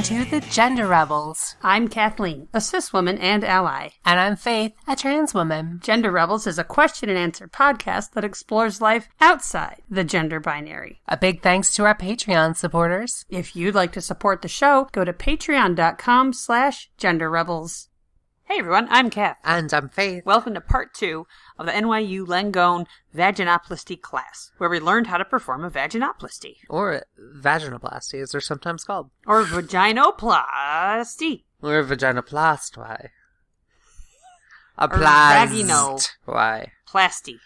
listening to The Gender Rebels. I'm Kathleen, a cis woman and ally. And I'm Faith, a trans woman. Gender Rebels is a question and answer podcast that explores life outside the gender binary. A big thanks to our Patreon supporters. If you'd like to support the show, go to patreon.com/genderrebels. Hey everyone, I'm Kath. And I'm Faith. Welcome to part 2 of the NYU-Langone Vaginoplasty class, where we learned how to perform a vaginoplasty. Or vaginoplasty, as they're sometimes called. Or vaginoplasty. Or vaginoplasty. Vagino. Plasty.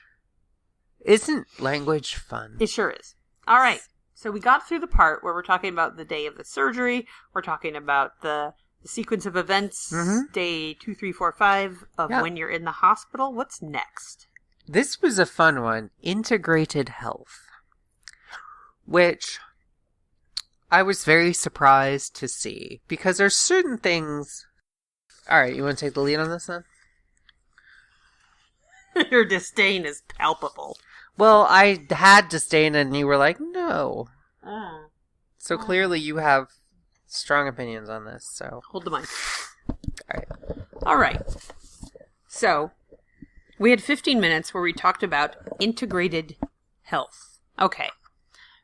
Isn't language fun? It sure is. All right. So we got through the part where we're talking about the day of the surgery. We're talking about the sequence of events, day 2, 3, 4, 5 of when you're in the hospital. What's next? This was a fun one. Integrated health. Which I was very surprised to see. Because there's certain things... Alright, you want to take the lead on this then? Your disdain is palpable. Well, I had disdain and you were like, no. Oh. So clearly you have strong opinions on this, so... Hold the mic. All right. So, we had 15 minutes where we talked about integrated health. Okay.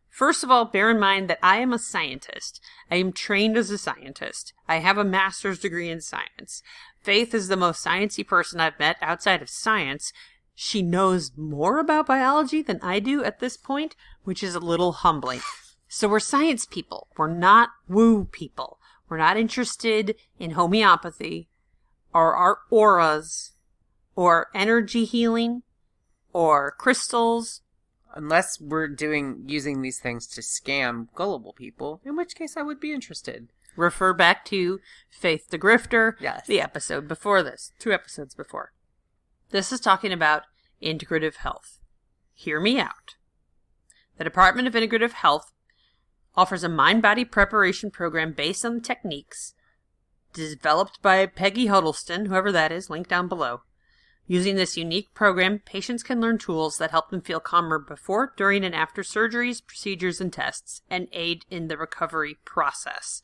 First of all, bear in mind that I am a scientist. I am trained as a scientist. I have a master's degree in science. Faith is the most sciencey person I've met outside of science. She knows more about biology than I do at this point, which is a little humbling. So we're science people. We're not woo people. We're not interested in homeopathy or our auras or energy healing or crystals. Unless we're using these things to scam gullible people, in which case I would be interested. Refer back to Faith the Grifter, yes. The episode before this, 2 episodes before. This is talking about integrative health. Hear me out. The Department of Integrative Health offers a mind-body preparation program based on the techniques developed by Peggy Huddleston, whoever that is, link down below. Using this unique program, patients can learn tools that help them feel calmer before, during, and after surgeries, procedures, and tests, and aid in the recovery process.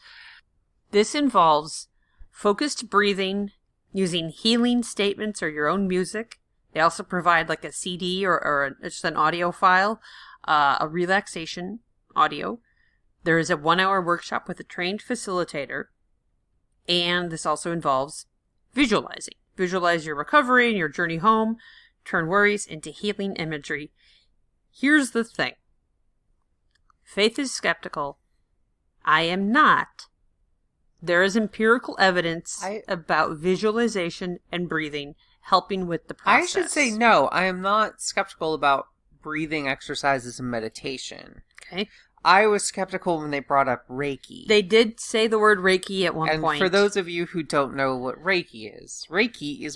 This involves focused breathing, using healing statements or your own music. They also provide like a CD or just an audio file, a relaxation audio. There is a 1-hour workshop with a trained facilitator, and this also involves visualizing. Visualize your recovery and your journey home. Turn worries into healing imagery. Here's the thing. Faith is skeptical. I am not. There is empirical evidence about visualization and breathing helping with the process. I should say no. I am not skeptical about breathing exercises and meditation. Okay. I was skeptical when they brought up Reiki. They did say the word Reiki at one point. And for those of you who don't know what Reiki is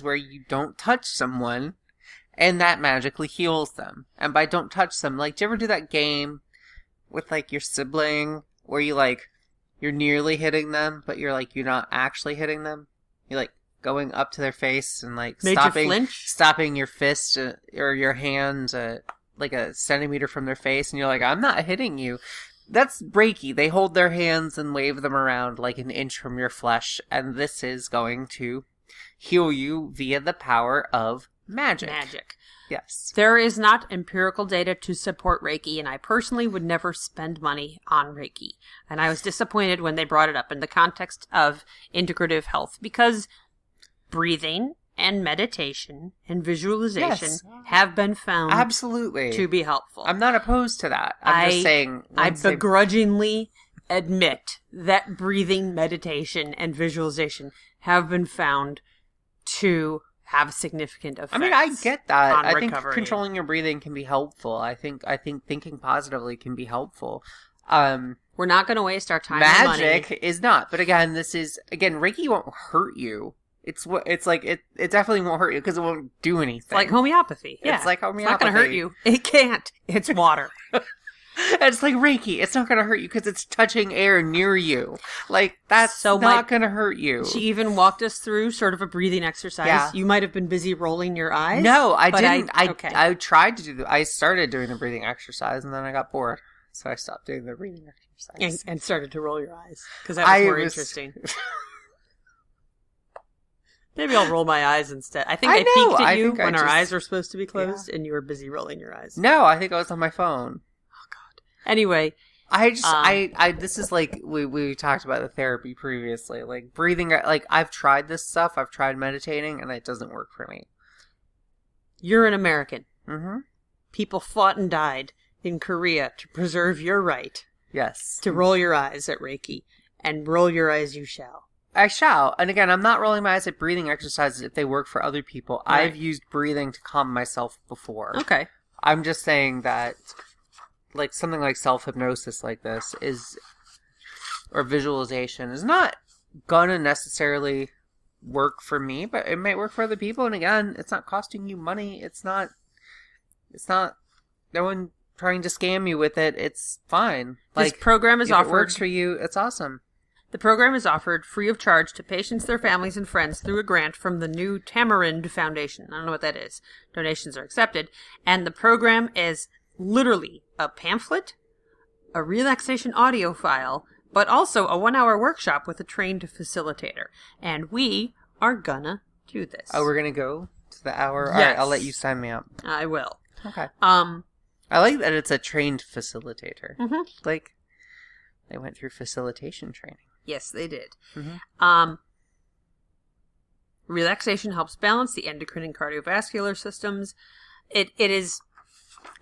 where you don't touch someone and that magically heals them. And by don't touch them, like, do you ever do that game with, like, your sibling where you're nearly hitting them, but you're not actually hitting them? You're, like, going up to their face and, like, stopping your fist or your hand like a centimeter from their face, and you're like, I'm not hitting you. That's Reiki. They hold their hands and wave them around like an inch from your flesh, and this is going to heal you via the power of magic. Yes. There is not empirical data to support Reiki, and I personally would never spend money on Reiki. And I was disappointed when they brought it up in the context of integrative health, because breathing and meditation and visualization have been found to be helpful. I'm not opposed to that. I'm just saying... I begrudgingly admit that breathing, meditation, and visualization have been found to have significant effects. I mean, I get that. I think recovery. Controlling your breathing can be helpful. I think thinking positively can be helpful. We're not going to waste our time and money. Magic is not. But again, Reiki won't hurt you. It definitely won't hurt you because it won't do anything. It's like homeopathy. Yeah. It's like homeopathy. It's not going to hurt you. It can't. It's water. It's like Reiki. It's not going to hurt you because it's touching air near you. Like, that's not going to hurt you. She even walked us through sort of a breathing exercise. Yeah. You might have been busy rolling your eyes. No, I didn't. I tried to do I started doing the breathing exercise and then I got bored. So I stopped doing the breathing exercise. And started to roll your eyes. Because that was more interesting. Maybe I'll roll my eyes instead. I think I peeked at you when our eyes were supposed to be closed, and you were busy rolling your eyes. No, I think I was on my phone. Oh, God. Anyway. This is like, we talked about the therapy previously. Like, breathing, like, I've tried this stuff. I've tried meditating, and it doesn't work for me. You're an American. Mm-hmm. People fought and died in Korea to preserve your right. Yes. To roll your eyes at Reiki. And roll your eyes you shall. I shall. And again, I'm not rolling my eyes at breathing exercises if they work for other people. Right. I've used breathing to calm myself before. Okay. I'm just saying that, like, something like self-hypnosis like this is, or visualization, is not gonna necessarily work for me, but it might work for other people. And again, it's not costing you money. It's not, no one trying to scam you with it. It's fine. This program is offered. If it works for you, it's awesome. The program is offered free of charge to patients, their families, and friends through a grant from the New Tamarind Foundation. I don't know what that is. Donations are accepted. And the program is literally a pamphlet, a relaxation audio file, but also a 1-hour workshop with a trained facilitator. And we are gonna do this. Oh, we're gonna go to the hour? Yes. All right, I'll let you sign me up. I will. Okay. I like that it's a trained facilitator. Mm-hmm. Like, they went through facilitation training. Yes, they did. Mm-hmm. Relaxation helps balance the endocrine and cardiovascular systems. It is...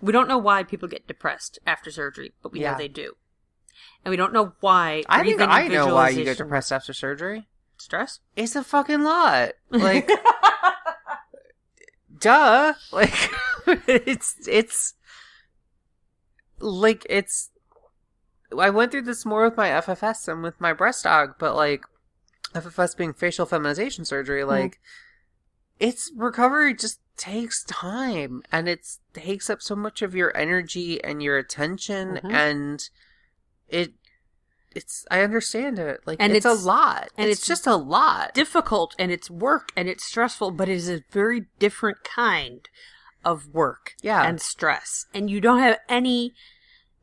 We don't know why people get depressed after surgery, but we know they do. And we don't know why. I think I know why you get depressed after surgery. Stress? It's a fucking lot. Like, duh. Like, it's like, it's, I went through this more with my FFS than with my breast dog, but like, FFS being facial feminization surgery, like, it's recovery just takes time, and it takes up so much of your energy and your attention, and it's I understand it. Like, and it's a lot. And it's just a lot. Difficult, and it's work, and it's stressful, but it is a very different kind of work and stress. And you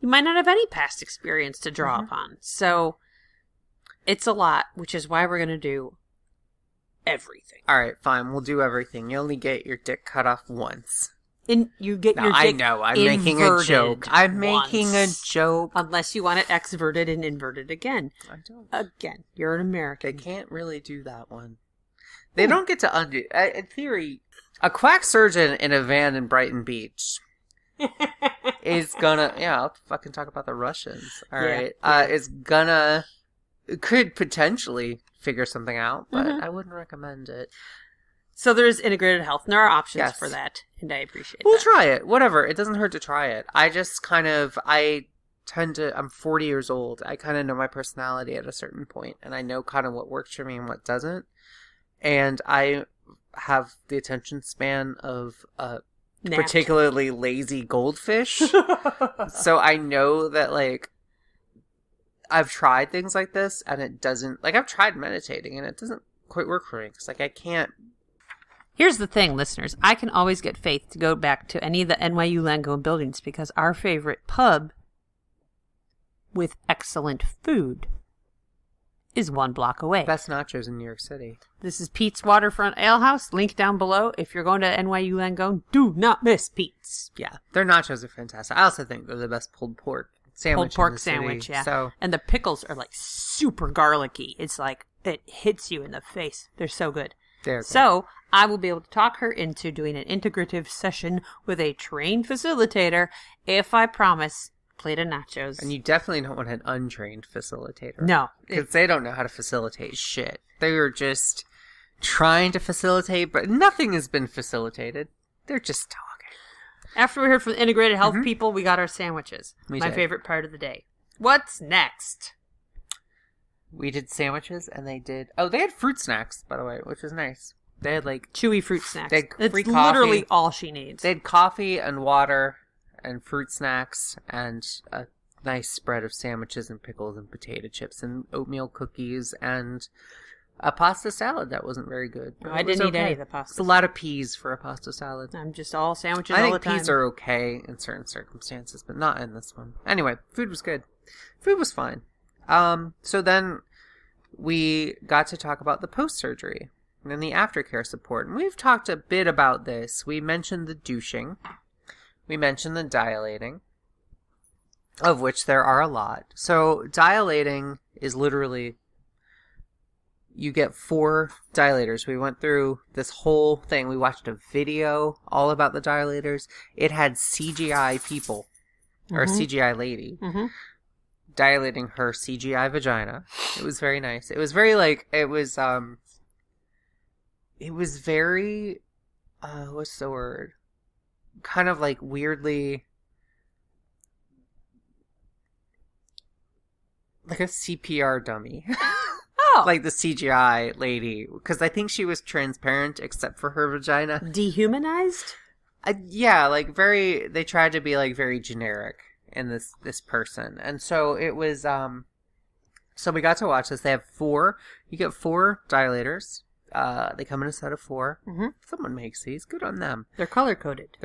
might not have any past experience to draw upon. So it's a lot, which is why we're going to do everything. All right, fine. We'll do everything. You only get your dick cut off once. You get your dick I know. I'm making a joke. I'm making a joke. Unless you want it exverted and inverted again. I don't. Again, you're an American. They can't really do that one. They don't get to undo. In theory, a quack surgeon in a van in Brighton Beach is gonna... Yeah, I'll fucking talk about the Russians. All right. Could potentially figure something out, but I wouldn't recommend it. So there's integrated health, and there are options for that, and I appreciate that. We'll try it. Whatever. It doesn't hurt to try it. I just I'm 40 years old. I kind of know my personality at a certain point, and I know kind of what works for me and what doesn't. And I have the attention span of a particularly lazy goldfish. So I know that, like, I've tried things like this, and it doesn't... Like, I've tried meditating, and it doesn't quite work for me, because, like, I can't... Here's the thing, listeners. I can always get Faith to go back to any of the NYU-Langone buildings, because our favorite pub with excellent food is 1 block away. Best nachos in New York City. This is Pete's Waterfront Ale House. Link down below. If you're going to NYU-Langone, do not miss Pete's. Yeah, their nachos are fantastic. I also think they're the best pulled pork sandwich. Pulled pork sandwich, yeah. So, and the pickles are like super garlicky. It's like it hits you in the face. They're so good. So I will be able to talk her into doing an integrative session with a trained facilitator if I promise plate of nachos. And you definitely don't want an untrained facilitator. No. Because they don't know how to facilitate shit. They are just trying to facilitate, but nothing has been facilitated. They're just talking. After we heard from the integrated health people, we got our sandwiches. My favorite part of the day. What's next? We did sandwiches, and they did... Oh, they had fruit snacks, by the way, which was nice. They had, like... Chewy fruit snacks. They had free it's coffee. Literally all she needs. They had coffee and water and fruit snacks and a nice spread of sandwiches and pickles and potato chips and oatmeal cookies and A pasta salad that wasn't very good. I didn't eat any of the pasta. It's a lot of peas for a pasta salad. I'm just all sandwiches I all the think time. peas are okay in certain circumstances, but not in this one. Anyway, food was good. Food was fine. So then we got to talk about the post-surgery and the aftercare support. And we've talked a bit about this. We mentioned the douching. We mentioned the dilating, of which there are a lot. So dilating is literally... You get 4 dilators. We went through this whole thing. We watched a video all about the dilators. It had CGI people, or CGI lady, dilating her CGI vagina. It was very nice. It was very very, what's the word? Kind of like weirdly, like a CPR dummy. Like the CGI lady, because I think she was transparent except for her vagina. Dehumanized? Yeah, like they tried to be like very generic in this person. And so it was, so we got to watch this. They have 4, you get 4 dilators. They come in a set of 4. Someone makes these. Good on them. They're color-coded.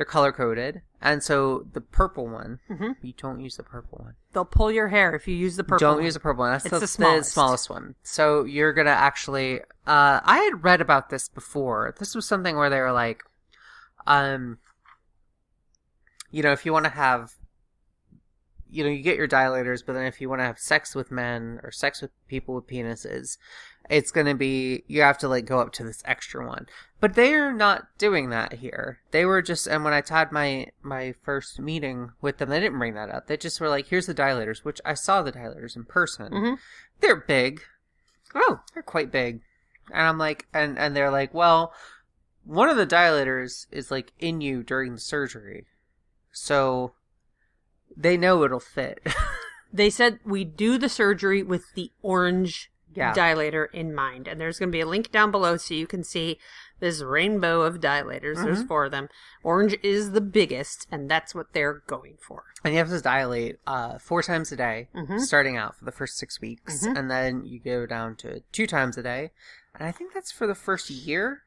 And so the purple one, you don't use the purple one. They'll pull your hair if you use the purple Don't one. use the purple one. That's the smallest one. So you're going to actually... I had read about this before. This was something where they were like... if you want to have... you get your dilators, but then if you want to have sex with men or sex with people with penises, it's going to be... You have to, like, go up to this extra one. But they are not doing that here. They were just... And when I had my first meeting with them, they didn't bring that up. They just were like, here's the dilators, which I saw the dilators in person. They're big. Oh, they're quite big. And I'm like... And they're like, well, one of the dilators is, like, in you during the surgery. So... They know it'll fit. They said we do the surgery with the orange dilator in mind. And there's going to be a link down below so you can see this rainbow of dilators. There's 4 of them. Orange is the biggest, and that's what they're going for. And you have to dilate 4 times a day, starting out for the first 6 weeks. And then you go down to 2 times a day. And I think that's for the first year.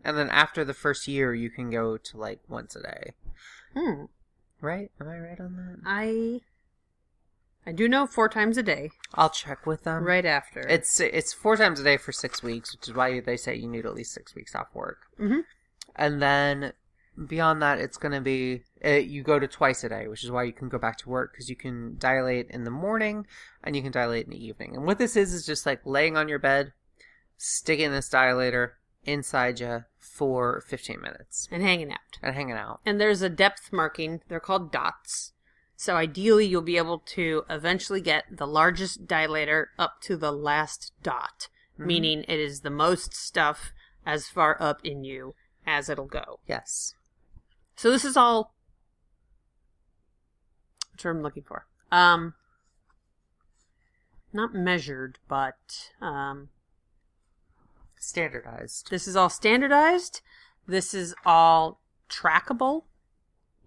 And then after the first year, you can go to, like, once a day. Right? Am I right on that? I do know 4 times a day. I'll check with them. Right after. It's 4 times a day for 6 weeks, which is why they say you need at least 6 weeks off work. And then beyond that, it's going to be, you go to twice a day, which is why you can go back to work, because you can dilate in the morning and you can dilate in the evening. And what this is just like laying on your bed, sticking this dilator inside you for 15 minutes. And hanging out. And there's a depth marking. They're called dots. So ideally, you'll be able to eventually get the largest dilator up to the last dot. Meaning it is the most stuff as far up in you as it'll go. Yes. So this is all... What's what I'm looking for? Not measured, but... standardized. This is all standardized. This is all trackable.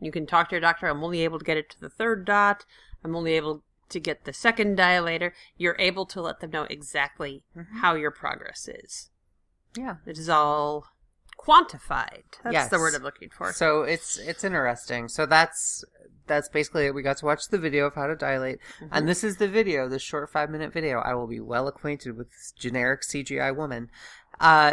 You can talk to your doctor. I'm only able to get it to the 3rd dot. I'm only able to get the 2nd dilator. You're able to let them know exactly how your progress is. Yeah. It is all quantified. That's the word I'm looking for. So it's interesting. So that's basically it. We got to watch the video of how to dilate. And this is the video, this short 5-minute video. I will be well acquainted with this generic CGI woman.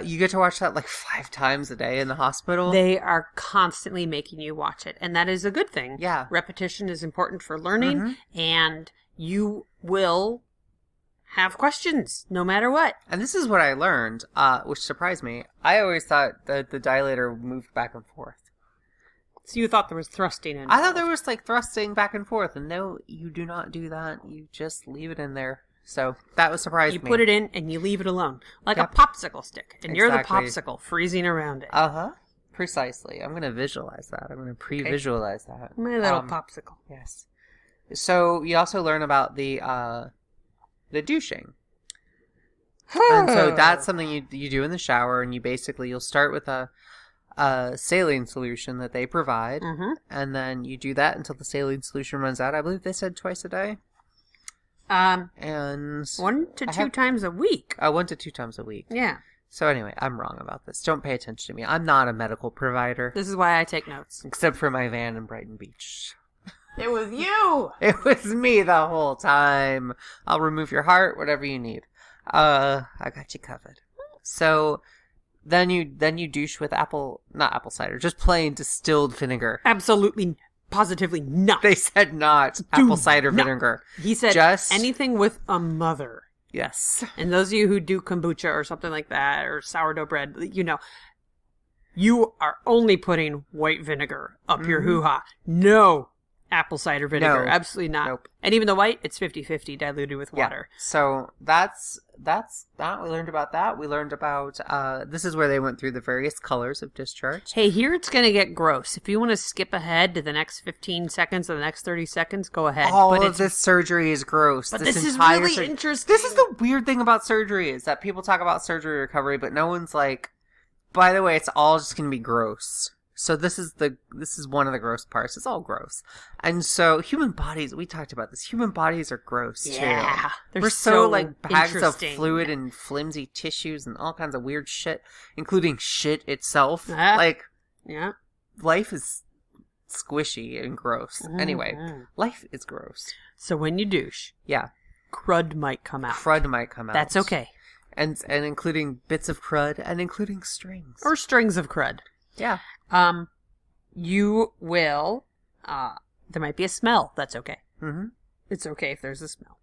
You get to watch that like 5 times a day in the hospital. They are constantly making you watch it. And that is a good thing. Yeah. Repetition is important for learning. And you will have questions no matter what. And this is what I learned, which surprised me. I always thought that the dilator moved back and forth. So you thought there was thrusting involved. I thought there was like thrusting back and forth. And no, you do not do that. You just leave it in there. So that was surprising. You put it in and you leave it alone. Like a popsicle stick. And you're the popsicle freezing around it. Precisely. I'm going to visualize that. I'm going to pre-visualize that. My little popsicle. Yes. So you also learn about the douching. And so that's something you do in the shower, and you'll start with a saline solution that they provide, and then you do that until the saline solution runs out. I believe they said twice a day. And 1 to 2 times a week. 1 to 2 times a week. Yeah. So anyway, I'm wrong about this. Don't pay attention to me. I'm not a medical provider. This is why I take notes. Except for my van in Brighton Beach. It was you! It was me the whole time. I'll remove your heart, whatever you need. I got you covered. So then you douche with not apple cider, just plain distilled vinegar. Absolutely, positively not. They said not apple cider vinegar. He said just anything with a mother. Yes. And those of you who do kombucha or something like that, or sourdough bread, you are only putting white vinegar up your hoo-ha. No apple cider vinegar. No. Absolutely not. Nope. And even the white, it's 50-50 diluted with water. Yeah. So that's that. We learned about that. We learned about, this is where they went through the various colors of discharge. Hey, here it's going to get gross. If you want to skip ahead to the next 15 seconds or the next 30 seconds, go ahead. All of this surgery is gross. But this is really interesting. This is the weird thing about surgery, is that people talk about surgery recovery, but no one's like, by the way, it's all just going to be gross. So this is one of the gross parts. It's all gross. And so human bodies, we talked about this. Human bodies are gross too. Yeah. We're so like bags of fluid and flimsy tissues and all kinds of weird shit, including shit itself. Like, yeah. Life is squishy and gross. Mm-hmm. Anyway, life is gross. So when you douche, yeah, crud might come out. That's okay. And including bits of crud and including strings. Or strings of crud. Yeah. You will, there might be a smell. That's okay. Mm-hmm. It's okay if there's a smell.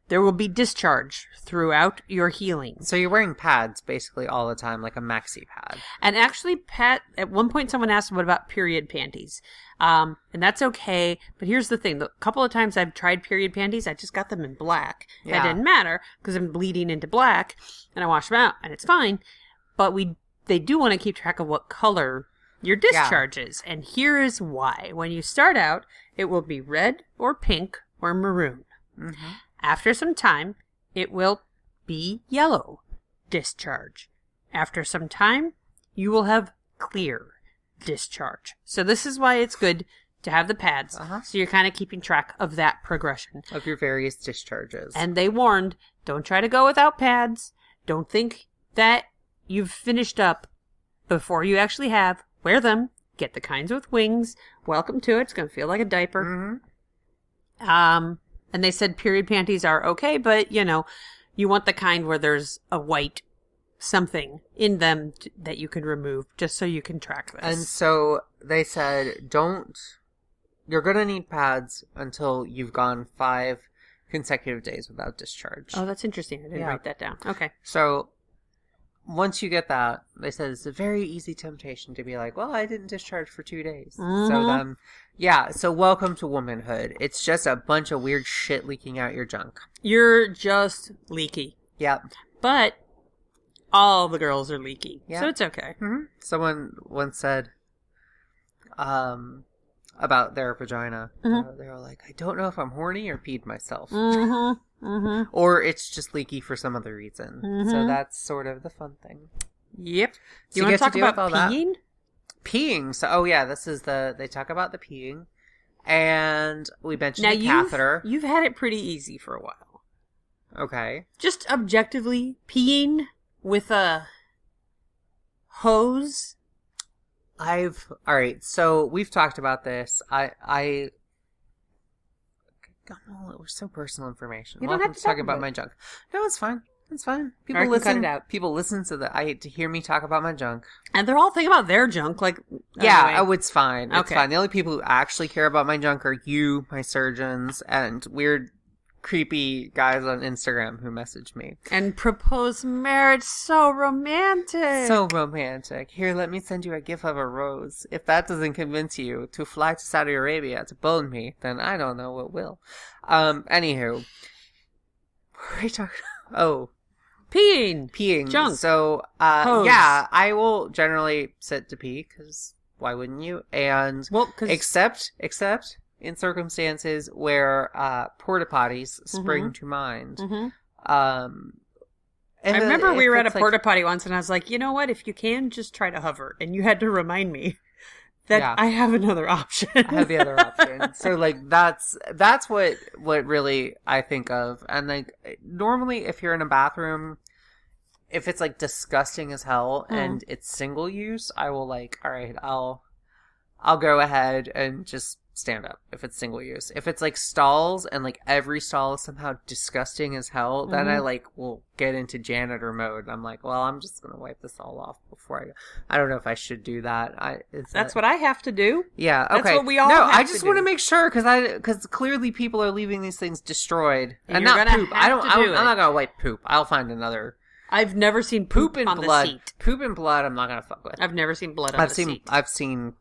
There will be discharge throughout your healing. So you're wearing pads basically all the time, like a maxi pad. And actually, Pat, at one point someone asked, what about period panties? And that's okay. But here's the thing. The couple of times I've tried period panties, I just got them in black. Yeah. That didn't matter because I'm bleeding into black and I wash them out and it's fine. But they do want to keep track of what color your discharge is. And here is why. When you start out, it will be red or pink or maroon. Mm-hmm. After some time, it will be yellow discharge. After some time, you will have clear discharge. So this is why it's good to have the pads. Uh-huh. So you're kind of keeping track of that progression. Of your various discharges. And they warned, don't try to go without pads. Don't think that you've finished up before you actually have. Wear them. Get the kinds with wings. Welcome to it. It's going to feel like a diaper. Mm-hmm. And they said period panties are okay, but, you want the kind where there's a white something in them that you can remove just so you can track this. And so they said, you're going to need pads until you've gone 5 consecutive days without discharge. Oh, that's interesting. I didn't write that down. Okay. So once you get that, they said it's a very easy temptation to be like, well, I didn't discharge for 2 days. Mm-hmm. So then, so welcome to womanhood. It's just a bunch of weird shit leaking out your junk. You're just leaky. Yep. But all the girls are leaky. Yeah. So it's okay. Mm-hmm. Someone once said about their vagina. Mm-hmm. They were like, I don't know if I'm horny or peed myself. Mm-hmm. Mm-hmm. Or it's just leaky for some other reason. Mm-hmm. So that's sort of the fun thing. Yep. So you want to talk about peeing? Peeing. So, they talk about the peeing. And we mentioned the catheter. You've had it pretty easy for a while. Okay. Just objectively, peeing with a hose. Alright, so we've talked about this. We're so personal information. Welcome to talking about my junk. No, it's fine. It's fine. People listen. listen. Cut it out. People listen to hear me talk about my junk. And they're all thinking about their junk. Like, yeah, it's fine. It's okay. fine. The only people who actually care about my junk are you, my surgeons, and weird, creepy guys on Instagram who message me. And propose marriage. So romantic. So romantic. Here, let me send you a gift of a rose. If that doesn't convince you to fly to Saudi Arabia to bone me, then I don't know what will. Anywho. What are we talking about? Oh. Peeing. Junk. So, Hose. Yeah, I will generally sit to pee, because why wouldn't you? And, except in circumstances where porta potties spring to mind. Mm-hmm. I remember we were at a porta potty once, and I was like, you know what? If you can, just try to hover. And you had to remind me that Yeah. I have another option. I have the other option. So, like, that's what really I think of. And, like, normally if you're in a bathroom, if it's, like, disgusting as hell and it's single use, I will, like, all right, I'll go ahead and just stand up if it's single use. If it's, like, stalls and, like, every stall is somehow disgusting as hell, then I, like, will get into janitor mode. I'm like, well, I'm just going to wipe this all off before I go. I don't know if I should do that. That's what I have to do. Yeah, okay. That's what we all No, have I to just do. want to make sure, because clearly people are leaving these things destroyed. And not you're gonna poop. have to do I'm not it. going to wipe poop. I'll find another. I've never seen poop and on blood. the seat. Poop and blood, I'm not going to fuck with. I've never seen blood on the seat. I've seen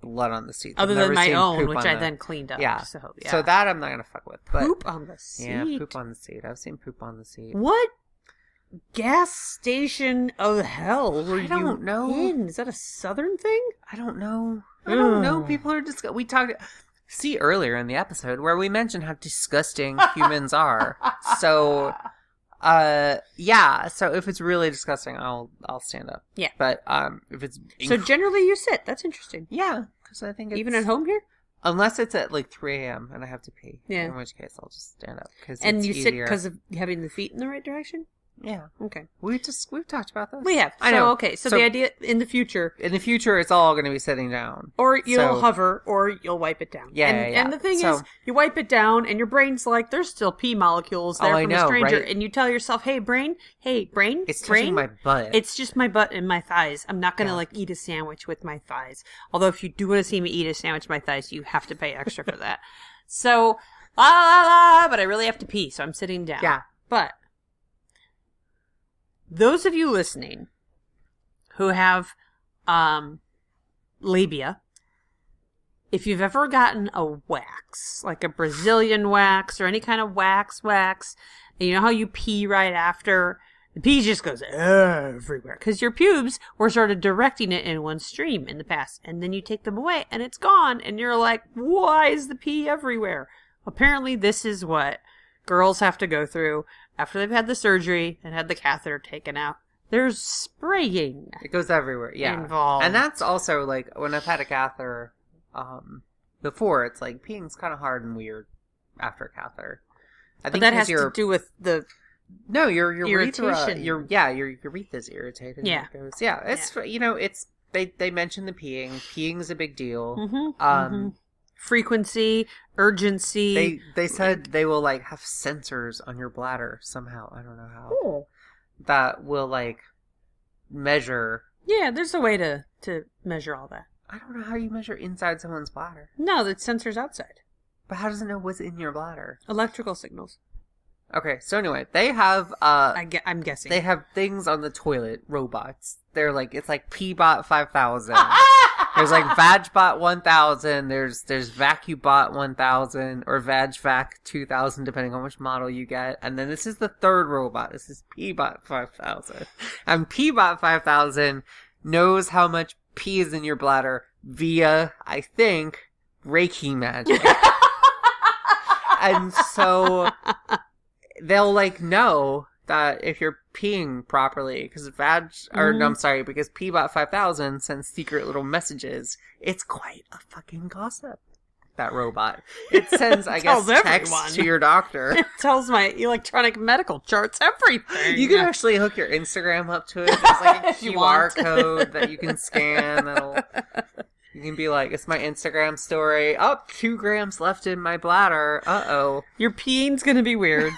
blood on the seat. Other I've than never my seen own, poop which on I the- then cleaned up. Yeah. So So that I'm not going to fuck with. But poop on the seat. yeah, poop on the seat. I've seen poop on the seat. What gas station of hell were I don't you know. in? Is that a southern thing? I don't know. I don't know. Ugh. People are just. We talked. See earlier in the episode where we mentioned how disgusting humans are. So, yeah. So if it's really disgusting, I'll stand up. Yeah. But if it's So generally you sit. That's interesting. yeah, because I think it's, Even at home here? unless it's at like 3 a.m. and I have to pee. Yeah. In which case I'll just stand up because And it's you sit easier. because of having the feet in the right direction? Yeah. Okay. We've talked about this. We have. I know. Okay. So the idea in the future, In the future, it's all going to be sitting down. or you'll So- hover, or you'll wipe it down. Yeah, and, yeah. and the thing So- is, you wipe it down, and your brain's like, there's still pee molecules there Oh, I from know, a stranger, right? and you tell yourself, hey, brain, It's brain, touching my butt. it's just my butt and my thighs. I'm not going to Yeah. like eat a sandwich with my thighs. Although if you do want to see me eat a sandwich with my thighs, you have to pay extra for that. So, la la la, but I really have to pee, so I'm sitting down. Yeah. But those of you listening who have labia, if you've ever gotten a wax, like a Brazilian wax or any kind of wax, and you know how you pee right after? The pee just goes everywhere because your pubes were sort of directing it in one stream in the past. And then you take them away and it's gone. And you're like, why is the pee everywhere? Apparently this is what girls have to go through after they've had the surgery and had the catheter taken out. There's spraying. It goes everywhere, yeah. Involved. And that's also, like, when I've had a catheter before, it's like, peeing's kind of hard and weird after a catheter. I But think that 'cause has to do with the... No, your urethra, Irritation. your urethra's irritated. Yeah. It goes, yeah, it's, you know, it's, they mention the peeing. Peeing's a big deal. Frequency, urgency. They said they will, like, have sensors on your bladder somehow. I don't know how. That will, like, measure. Yeah, there's a way to measure all that. I don't know how you measure inside someone's bladder. No, the sensor's outside. But how does it know what's in your bladder? Electrical signals. Okay, so anyway, they have, I'm guessing. they have things on the toilet, robots. They're like, it's like Pbot 5000. There's like VagBot 1000, there's VacuBot 1000, or VagVac 2000, depending on which model you get. And then this is the third robot. This is Pbot 5000. And Pbot 5000 knows how much pee is in your bladder via, I think, Reiki magic. And so they'll, like, know that if you're peeing properly, because because Pbot 5000 sends secret little messages. It's quite a fucking gossip, that robot. It sends, I guess, Tells texts everyone. to your doctor. It tells my electronic medical charts everything. You can actually hook your Instagram up to it. There's like a If you QR want. code that you can scan. You can be like, it's my Instagram story. Oh, 2 grams left in my bladder. Uh-oh. Your peeing's going to be weird.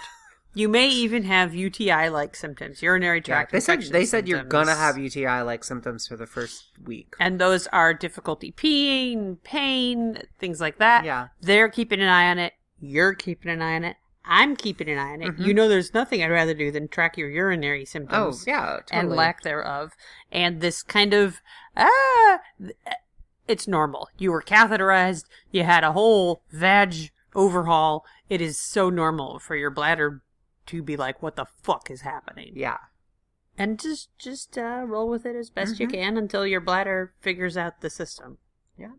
You may even have UTI-like symptoms, urinary tract infection They said you're symptoms. gonna have UTI-like symptoms for the first week. And those are difficulty peeing, pain, things like that. Yeah. They're keeping an eye on it. You're keeping an eye on it. I'm keeping an eye on it. Mhm. You know there's nothing I'd rather do than track your urinary Oh, symptoms. yeah, totally. And lack thereof. And this kind of, it's normal. You were catheterized. You had a whole vag overhaul. It is so normal for your bladder to be like, what the fuck is happening? Yeah. And just roll with it as best you Mhm. can until your bladder figures out the system. Yeah.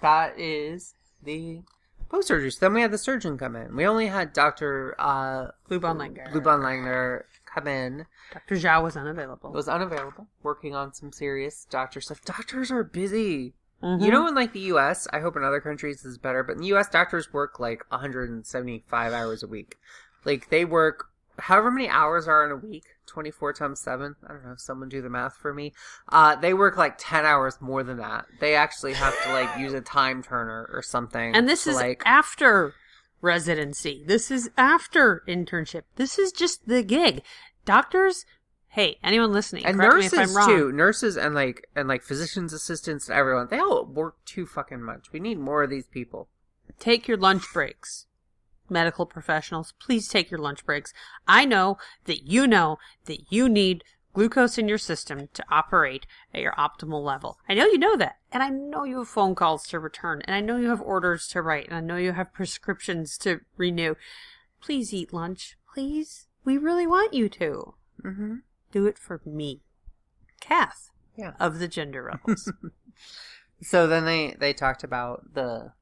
That is the post-surgery. So then we had the surgeon come in. We only had Dr. Blue Bond Langner. Blue Bond Langner come in. Dr. Zhao was unavailable. Was unavailable, working on some serious doctor stuff. Doctors are busy. Mm-hmm. You know, in like the U.S., I hope in other countries this is better, but in the U.S., doctors work like 175 hours a week. Like, they work however many hours are in a week, 24 times 7. I don't know, someone do the math for me. They work like 10 hours more than that. They actually have to like use a time turner or something. And this is like after residency. This is after internship. This is just the gig. Doctors... Hey, anyone listening? And correct me if I'm nurses wrong. too. Nurses and like physicians' assistants and everyone. They all work too fucking much. We need more of these people. Take your lunch breaks. Medical professionals, please take your lunch breaks. I know that you need glucose in your system to operate at your optimal level. I know you know that. And I know you have phone calls to return. And I know you have orders to write. And I know you have prescriptions to renew. Please eat lunch. Please. We really want you to. Mm-hmm. Do it for me, Kath, of the Gender Rebels. So then they talked about the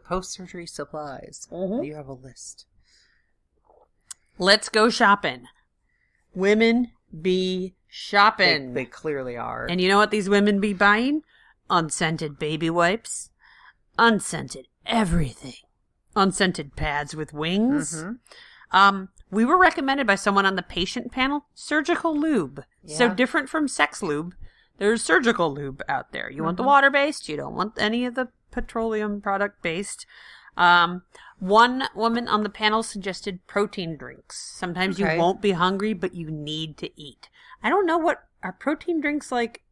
post-surgery supplies. Mm-hmm. You have a list. Let's go shopping. Women be shopping. They clearly are. And you know what these women be buying? Unscented baby wipes. Unscented everything. Unscented pads with wings. Mm-hmm. We were recommended by someone on the patient panel, surgical lube. Yeah. So different from sex lube, there's surgical lube out there. You want the water-based, you don't want any of the petroleum product-based. One woman on the panel suggested protein drinks. Sometimes you won't be hungry, but you need to eat. I don't know what are protein drinks like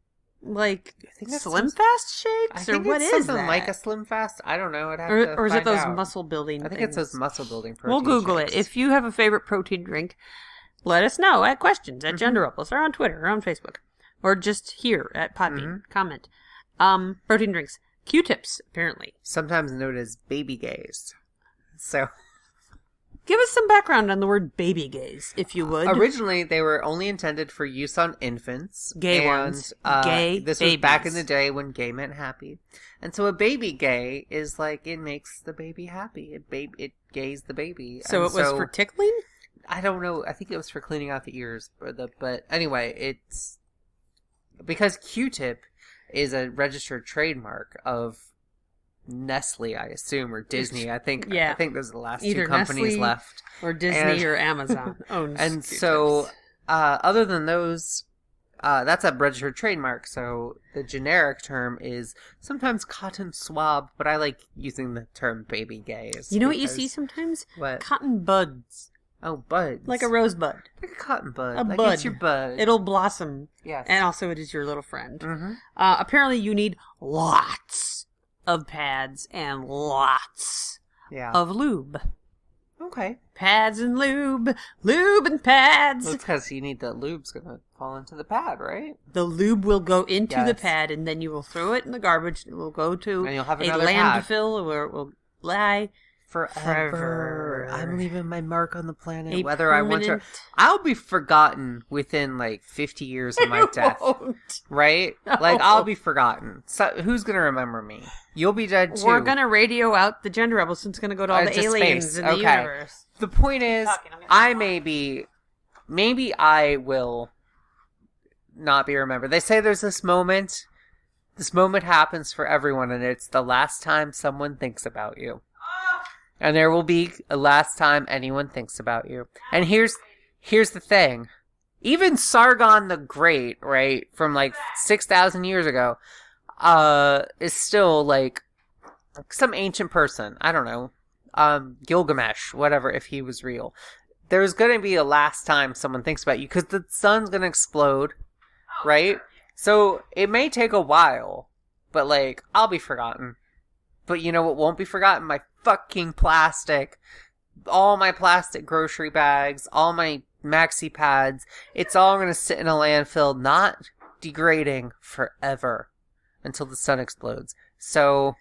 Slim Fast shakes, or what is that? Something like a Slim Fast. I don't know. Or is it those muscle building? I think it's those muscle building protein. We'll Google shakes. it. If you have a favorite protein drink, let us know at questions at Gender Rebels or on Twitter or on Facebook, or just here at Podbean. Comment. Protein drinks, Q-tips apparently, sometimes known as baby gays. So. Give us some background on the word baby gays, if you would. Originally, they were only intended for use on infants. Gay ones. Gay This babies. was back in the day when gay meant happy. And so a baby gay is like, it makes the baby happy. It gays the baby. So it was for tickling? I don't know. I think it was for cleaning out the ears. But anyway, it's... Because Q-tip is a registered trademark of Nestle, I assume, or Disney. I think those are the last Either two companies Nestle left. Or Disney or Amazon owns And Q-tips. so, other than those, that's a registered trademark. So the generic term is sometimes cotton swab, but I like using the term baby gays. You know what you see sometimes? What? Cotton buds. Oh, buds. Like a rosebud. Like a cotton bud. A like bud. It's your bud. It'll blossom. Yes. And also it is your little friend. Mm-hmm. Apparently you need lots of pads and lots of lube. Okay. Pads and lube. Lube and pads. Well, it's because you need the lube's going to fall into the pad, right? The lube will go into the pad, and then you will throw it in the garbage. It will go to and you'll have a another landfill where it will lie forever. I'm leaving my mark on the planet. A whether I want to. I'll be forgotten within like 50 years of my death. Won't. Right? No. Like, I'll be forgotten. So who's going to remember me? You'll be dead too. We're going to radio out the Gender Rebels, since it's going to go to all the aliens space. in the universe. The point is, maybe I will not be remembered. They say there's this moment. This moment happens for everyone, and it's the last time someone thinks about you. And there will be a last time anyone thinks about you. And here's the thing. Even Sargon the Great, right, from like 6,000 years ago, is still like some ancient person. I don't know. Gilgamesh, whatever, if he was real. There's going to be a last time someone thinks about you, because the sun's going to explode, right? So it may take a while, but like, I'll be forgotten. But you know what won't be forgotten? My fucking plastic. All my plastic grocery bags, all my maxi pads. It's all going to sit in a landfill, not degrading forever until the sun explodes. So,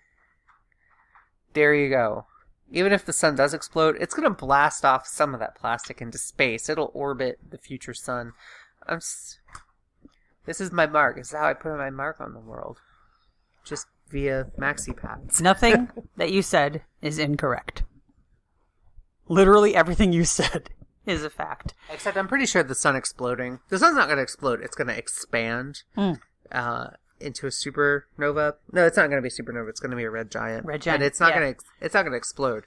there you go. Even if the sun does explode, it's going to blast off some of that plastic into space. It'll orbit the future sun. This is my mark. This is how I put my mark on the world. Just via maxi pads. Nothing that you said is incorrect. Literally everything you said is a fact. Except I'm pretty sure the sun exploding. The sun's not going to explode. It's going to expand into a supernova. No, it's not going to be a supernova. It's going to be a red giant. Red giant. And it's not going to. It's not going to explode.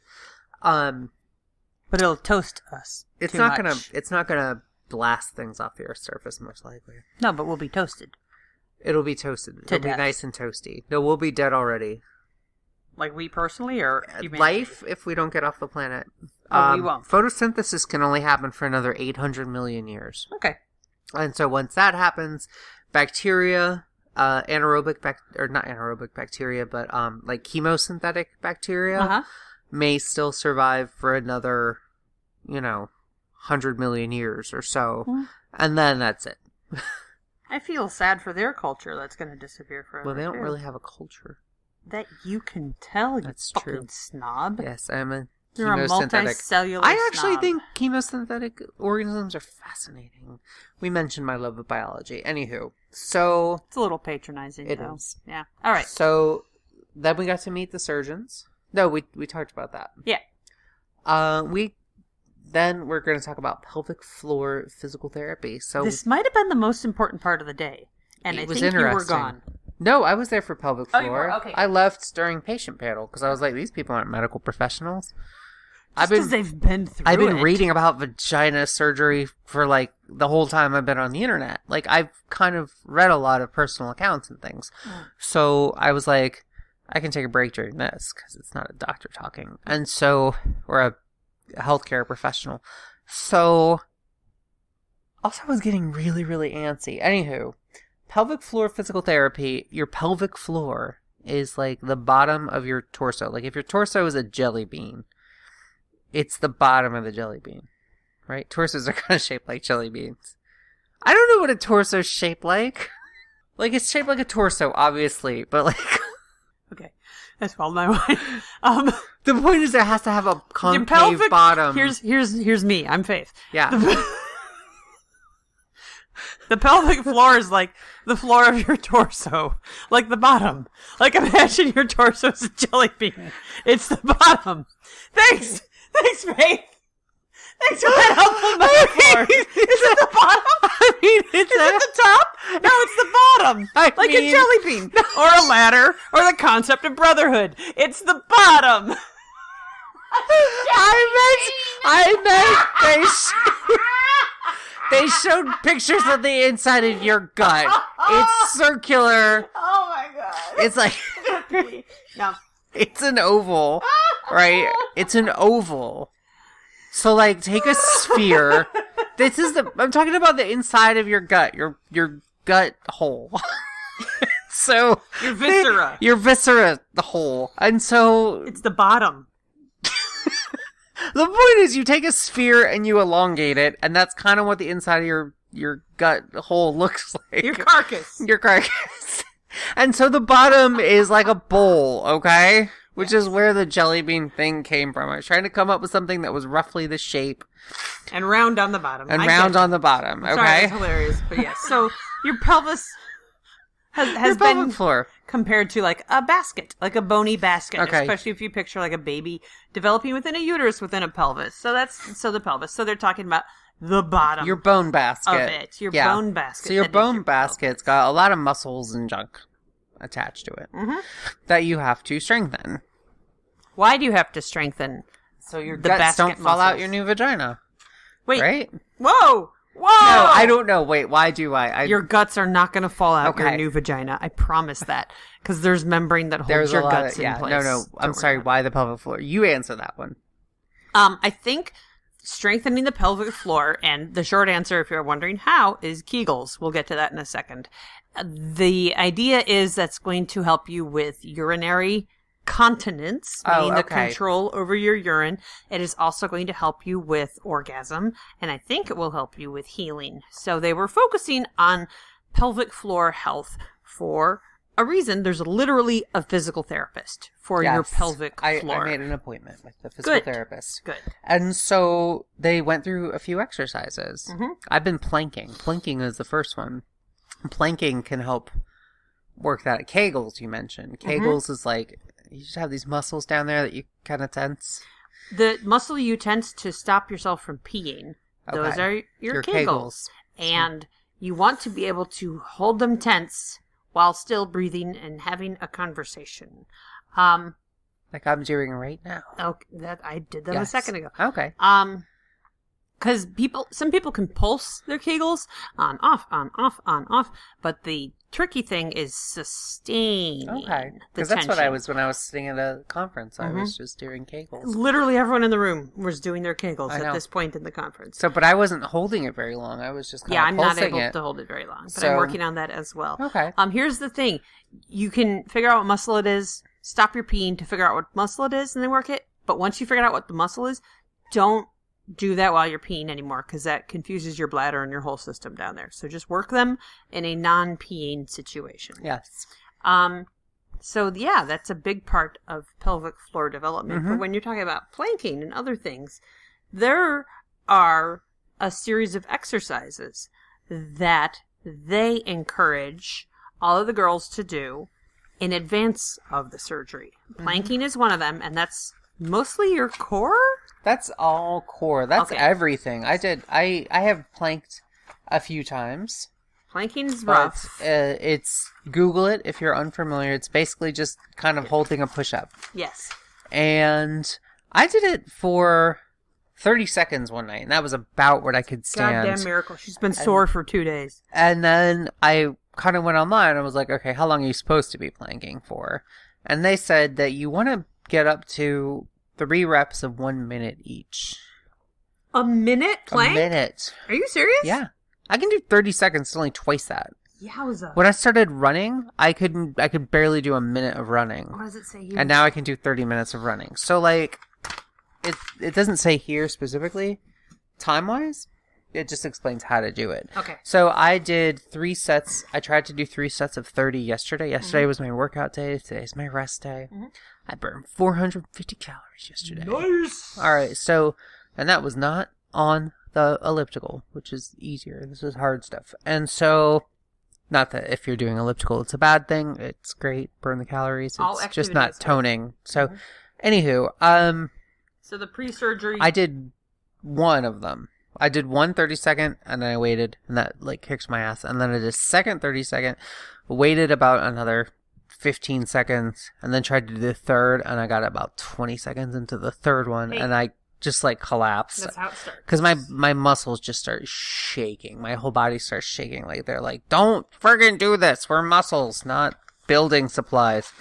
But it'll toast us. It's not going to. It's not going to blast things off the Earth's surface, most likely. No, but we'll be toasted. It'll be toasted. To It'll death. be nice and toasty. No, we'll be dead already. Like we personally, or humanity? Life, if we don't get off the planet. We won't. Photosynthesis can only happen for another 800 million years. Okay. And so once that happens, bacteria, not anaerobic bacteria, but like chemosynthetic bacteria may still survive for another, 100 million years or so. And then that's it. I feel sad for their culture that's going to disappear forever. Well, they don't really have a culture. That you can tell, That's you true. fucking snob. Yes, I'm a You're a chemosynthetic. multicellular I actually snob. think chemosynthetic organisms are fascinating. We mentioned my love of biology. Anywho, so It's a little patronizing, It though. is. Yeah. All right. So then we got to meet the surgeons. No, we talked about that. Yeah. We're going to talk about pelvic floor physical therapy. So This might have been the most important part of the day. And It I was think you were interesting. gone. No, I was there for pelvic Oh, floor. you were? Okay. I left during patient panel because I was like, these people aren't medical professionals. Because they've been through I've been it. reading about vagina surgery for like the whole time I've been on the internet. Like I've kind of read a lot of personal accounts and things. So I was like, I can take a break during this because it's not a doctor talking. And so, or a healthcare professional. So also I was getting really, really antsy. Anywho, pelvic floor physical therapy, your pelvic floor is like the bottom of your torso. Like if your torso is a jelly bean, it's the bottom of the jelly bean, right? Torsos are kind of shaped like jelly beans. I don't know what a torso's shaped like. Like, it's shaped like a torso, obviously, but like... Okay. That's followed my mind. The point is it has to have a Your concave pelvic... bottom. Here's me. I'm Faith. Yeah. The pelvic floor is like the floor of your torso. Like the bottom. Like imagine your torso is a jelly bean. It's the bottom. Thanks! Thanks, Faith! Thanks for that helpful metaphor. Is it the bottom? I mean, it's Is it the top? No, it's the bottom. Like a jelly bean. Or a ladder. Or the concept of brotherhood. It's the bottom. They showed pictures of the inside of your gut. It's circular. Oh my god. It's like... No. It's an oval, right? It's an oval. So, like, take a sphere. I'm talking about the inside of your gut, your gut hole. So Your viscera. Your viscera, the hole. And so It's the bottom. the point is you take a sphere and you elongate it, and that's kind of what the inside of your gut hole looks like. Your carcass. Your carcass. And so the bottom is like a bowl, okay? Which is where the jelly bean thing came from. I was trying to come up with something that was roughly the shape. And round on the bottom. And round on the bottom, okay? Sorry, that's hilarious. But yes. So your pelvis has been pelvic floor compared to like a basket, like a bony basket, Okay. especially if you picture like a baby developing within a uterus within a pelvis. So the pelvis. So they're talking about the bottom. Your bone basket. Of it. Your bone basket. So your that is bone your basket's got a lot of muscles and junk attached to it that you have to strengthen. Why do you have to strengthen? So your the guts basket don't fall out muscles? your new vagina. Wait. Right? Whoa! No, I don't know. Wait, why do I? Your guts are not going to fall out your Okay. new vagina. I promise that. Because there's membrane that holds There's your a lot guts of, in place. No, I'm Don't sorry. worry Why the pelvic floor? You answer that one. I think strengthening the pelvic floor, and the short answer, if you're wondering how, is Kegels. We'll get to that in a second. The idea is that's going to help you with urinary continence, meaning the control over your urine. It is also going to help you with orgasm, and I think it will help you with healing. So they were focusing on pelvic floor health for a reason. There's literally a physical therapist for your pelvic floor. I made an appointment with the physical therapist. Good. And so they went through a few exercises. I've been planking. Planking is the first one. Planking can help work that. Kegels, you mentioned. Kegels is like, you just have these muscles down there that you kind of tense. The muscle you tense to stop yourself from peeing Those are your Kegels. Kegels. And you want to be able to hold them tense while still breathing and having a conversation. Like I'm doing right now. Okay, that I did them a second ago. Okay. Because some people can pulse their Kegels on, off, but the tricky thing is sustaining. Okay. Because that's what I was when I was sitting at a conference. I was just doing Kegels. Literally everyone in the room was doing their Kegels at this point in the conference. So, but I wasn't holding it very long. I was just kind of I'm not pulsing able to hold it very long, but I'm working on that as well. Okay. Here's the thing: you can figure out what muscle it is, stop your peeing to figure out what muscle it is, and then work it. But once you figure out what the muscle is, don't do that while you're peeing anymore, because that confuses your bladder and your whole system down there. So just work them in a non-peeing situation. Yes. So yeah, that's a big part of pelvic floor development. But when you're talking about planking and other things, there are a series of exercises that they encourage all of the girls to do in advance of the surgery. Planking is one of them, and that's mostly your core? That's all core. That's everything. I have planked a few times. Planking is rough. It's Google it if you're unfamiliar. It's basically just kind of holding a push-up. Yes. And I did it for 30 seconds one night, and that was about what I could stand. Goddamn miracle. She's been sore for 2 days. And then I kind of went online and was like, okay, how long are you supposed to be planking for? And they said that you want to get up to 3 reps of 1 minute each. A minute plank? A minute. Are you serious? Yeah. I can do 30 seconds. It's only twice that. Yowza. When I started running, I could barely do a minute of running. What does it say here? And now I can do 30 minutes of running. So, like, it doesn't say here specifically, time-wise. It just explains how to do it. Okay. So I did 3 sets. I tried to do 3 sets of 30 yesterday. Yesterday was my workout day. Today's my rest day. I burned 450 calories yesterday. Nice. All right. So, and that was not on the elliptical, which is easier. This is hard stuff. And so, not that if you're doing elliptical, it's a bad thing. It's great. Burn the calories. It's just not toning. So, anywho, so the pre-surgery. I did one of them. I did 1 30-second, and then I waited, and that, like, kicks my ass. And then I did a second 30-second, waited about another 15 seconds, and then tried to do the third, and I got about 20 seconds into the third one, and I just, like, collapsed. That's how it starts. Because my muscles just start shaking. My whole body starts shaking. Like, they're like, don't friggin' do this. We're muscles, not building supplies.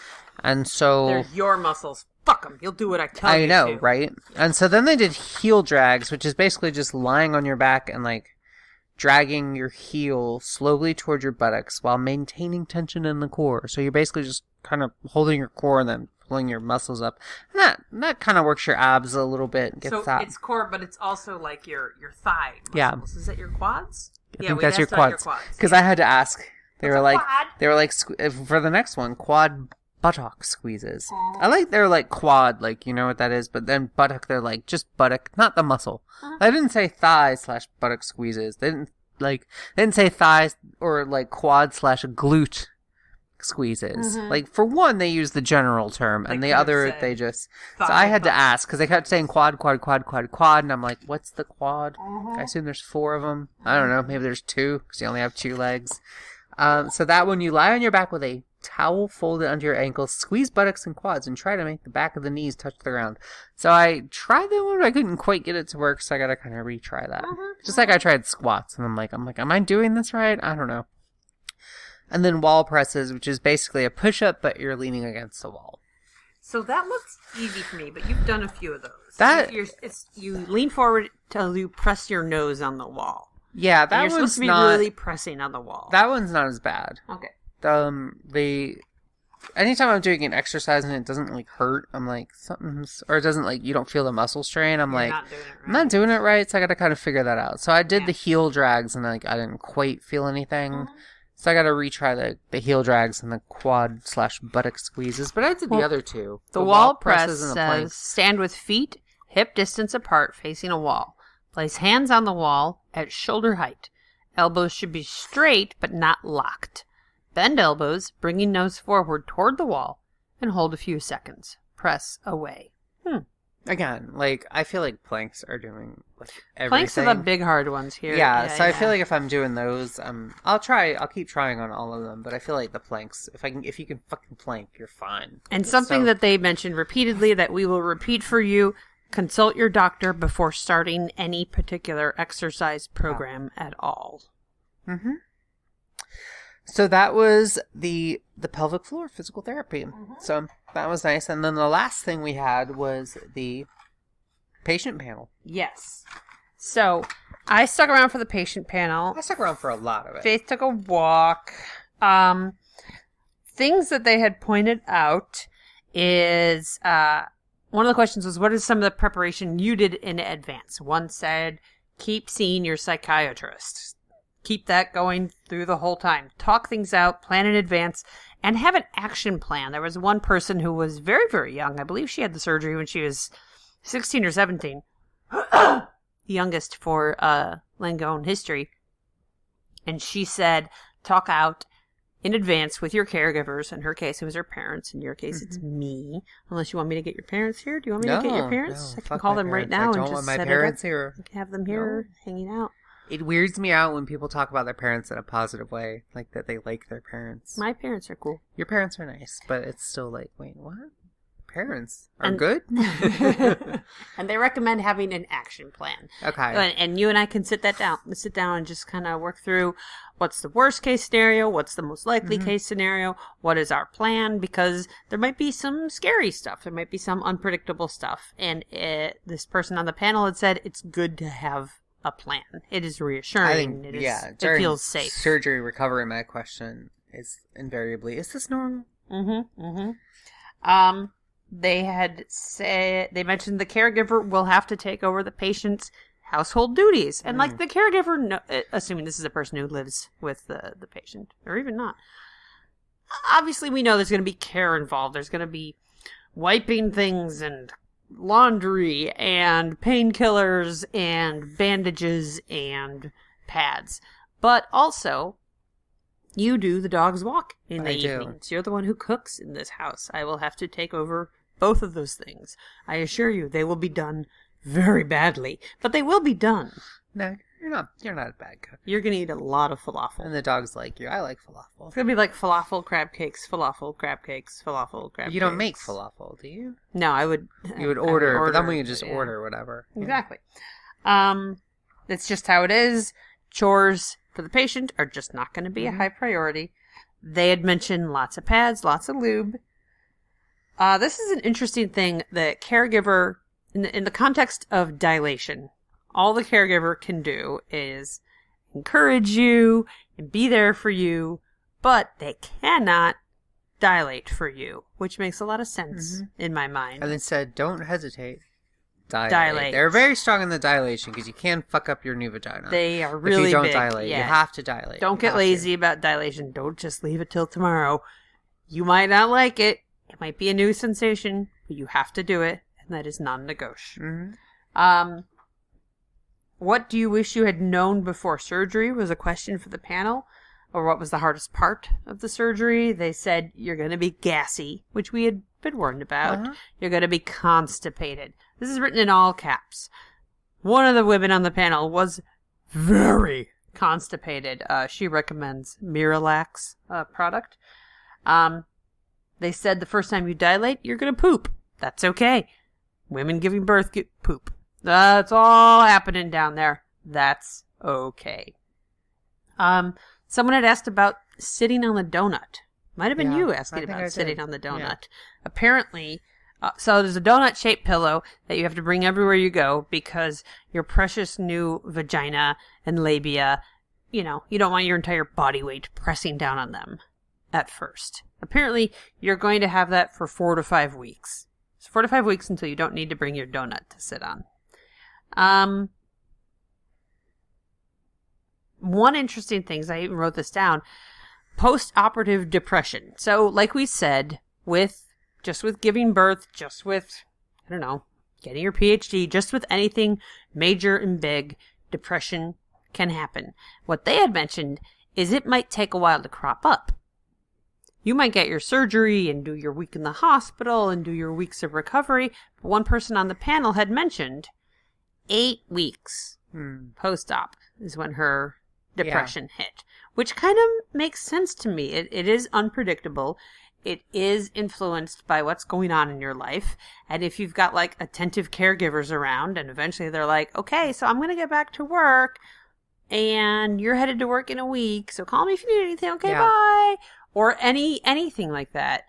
And so... They're your muscles. Fuck them. You'll do what I tell you to. I know, right? And so then they did heel drags, which is basically just lying on your back and, like, dragging your heel slowly towards your buttocks while maintaining tension in the core. So you're basically just kind of holding your core and then pulling your muscles up. And that kind of works your abs a little bit. So it's core, but it's also like your thigh muscles. Yeah. Is that your quads? I think that's your quads. Because I had to ask. They were like, for the next one, quad buttock squeezes. They're like quad, like, you know what that is, but then buttock, they're like just buttock, not the muscle. I didn't say thigh / buttock squeezes. They didn't say thighs or like quad / glute squeezes. Like, for one, they use the general term, and the other, they just... So I had to ask, because they kept saying quad, and I'm like, what's the quad? I assume there's 4 of them. I don't know, maybe there's 2, because you only have 2 legs. So that one, you lie on your back with a towel folded under your ankles, squeeze buttocks and quads, and try to make the back of the knees touch the ground. So I tried that one, but I couldn't quite get it to work, so I gotta kind of retry that. Just like I tried squats, and I'm like, am I doing this right? I don't know. And then wall presses, which is basically a push-up, but you're leaning against the wall. So that looks easy for me, but you've done a few of those. You lean forward till you press your nose on the wall. Yeah, that one's supposed to be really pressing on the wall. That one's not as bad. Okay. Anytime I'm doing an exercise and it doesn't like hurt, I'm like something's, or it doesn't like, you don't feel the muscle strain. I'm like, I'm not doing it right, so I got to kind of figure that out. So I did the heel drags and like I didn't quite feel anything. So I got to retry the heel drags and the quad / buttock squeezes. But I did the other 2. The wall press says stand with feet hip distance apart facing a wall. Place hands on the wall at shoulder height. Elbows should be straight but not locked. Bend elbows, bringing nose forward toward the wall, and hold a few seconds. Press away. Again, like, I feel like planks are doing, like, everything. Planks are the big hard ones here. Yeah, so I feel like if I'm doing those, I'll keep trying on all of them, but I feel like the planks, if you can fucking plank, you're fine. And something that they mentioned repeatedly that we will repeat for you, consult your doctor before starting any particular exercise program at all. Mm-hmm. So that was the pelvic floor physical therapy. Mm-hmm. So that was nice. And then the last thing we had was the patient panel. Yes. So I stuck around for the patient panel. I stuck around for a lot of it. Faith took a walk. Things that they had pointed out is one of the questions was, what is some of the preparation you did in advance? One said, keep seeing your psychiatrist. Keep that going through the whole time. Talk things out, plan in advance, and have an action plan. There was one person who was very, very young. I believe she had the surgery when she was 16 or 17. The youngest for Langone history. And she said, talk out in advance with your caregivers. In her case, it was her parents. In your case, it's me. Unless you want me to get your parents here. Do you want me to get your parents? I can call them right now and just set it up. Here. I can have them here hanging out. It weirds me out when people talk about their parents in a positive way, like that they like their parents. My parents are cool. Your parents are nice, but it's still like, wait, what? Parents are good? And they recommend having an action plan. Okay. And you and I can sit down and just kind of work through what's the worst case scenario, what's the most likely case scenario, what is our plan, because there might be some scary stuff. There might be some unpredictable stuff. And this person on the panel had said it's good to have a plan. It is reassuring. It feels safe. Surgery recovery, my question is invariably, is this normal? They had said, they mentioned the caregiver will have to take over the patient's household duties. And like the caregiver, assuming this is a person who lives with the patient, or even not. Obviously, we know there's going to be care involved. There's going to be wiping things and laundry and painkillers and bandages and pads. But also, you do the dog's walk in the evenings. You're the one who cooks in this house. I will have to take over both of those things. I assure you, they will be done very badly, but they will be done. No, you're not a bad cook. You're going to eat a lot of falafel. And the dogs like you. I like falafel. It's going to be like falafel, crab cakes, falafel, crab cakes, falafel, crab cakes. You don't make falafel, do you? No, I would. You would order, but then we could just order whatever. Exactly. That's just how it is. Chores for the patient are just not going to be a high priority. They had mentioned lots of pads, lots of lube. This is an interesting thing. The caregiver, in the context of dilation, all the caregiver can do is encourage you and be there for you, but they cannot dilate for you, which makes a lot of sense in my mind. And they said, don't hesitate. Dilate. They're very strong in the dilation because you can fuck up your new vagina. They are really big. If you don't dilate, you have to dilate. Don't get lazy about dilation. Don't just leave it till tomorrow. You might not like it. It might be a new sensation, but you have to do it, and that is non-negotiable. What do you wish you had known before surgery was a question for the panel. Or what was the hardest part of the surgery? They said you're going to be gassy, which we had been warned about. You're going to be constipated. This is written in all caps. One of the women on the panel was very constipated. She recommends Miralax product. They said the first time you dilate, you're going to poop. That's okay. Women giving birth get poop. That's all happening down there. That's okay. Someone had asked about sitting on the donut. Might have been you asking about sitting on the donut. Yeah. Apparently, so there's a donut-shaped pillow that you have to bring everywhere you go because your precious new vagina and labia, you don't want your entire body weight pressing down on them at first. Apparently, you're going to have that for 4 to 5 weeks. It's 4 to 5 weeks until you don't need to bring your donut to sit on. One interesting thing, I even wrote this down, post-operative depression. So, like we said, with giving birth, just with, getting your PhD, just with anything major and big, depression can happen. What they had mentioned is it might take a while to crop up. You might get your surgery and do your week in the hospital and do your weeks of recovery. But one person on the panel had mentioned 8 weeks post-op is when her depression hit, which kind of makes sense to me. It is unpredictable. It is influenced by what's going on in your life. And if you've got like attentive caregivers around and eventually they're like, okay, so I'm going to get back to work and you're headed to work in a week. So call me if you need anything. Okay, bye. Or anything like that.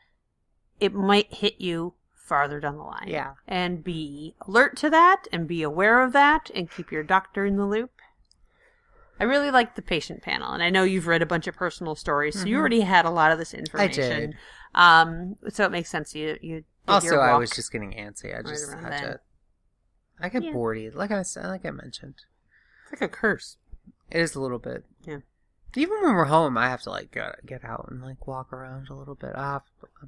It might hit you farther down the line. Yeah. And be alert to that and be aware of that and keep your doctor in the loop. I really like the patient panel, and I know you've read a bunch of personal stories, so you already had a lot of this information. I did. So it makes sense. You did also, your walk I was just getting antsy. I just right had then. to. I get bored. Like I mentioned, It's like a curse. it is a little bit. Yeah. Even when we're home, I have to like get out and like walk around a little bit. I'm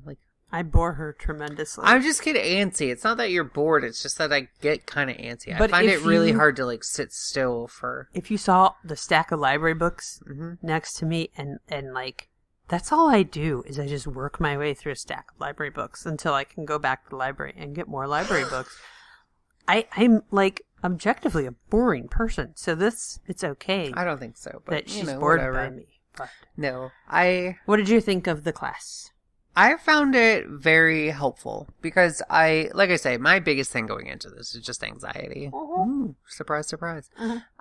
like. I bore her tremendously. I'm just getting antsy. It's not that you're bored. It's just that I get kind of antsy. But I find it really you- hard to like sit still for. If you saw the stack of library books next to me, and like, that's all I do is I just work my way through a stack of library books until I can go back to the library and get more library books. I'm like objectively a boring person, so it's okay I don't think so, but that she's you know, bored whatever. by me. But No, what did you think of the class? I found it very helpful because like I say, my biggest thing going into this is just anxiety. Ooh, surprise, surprise.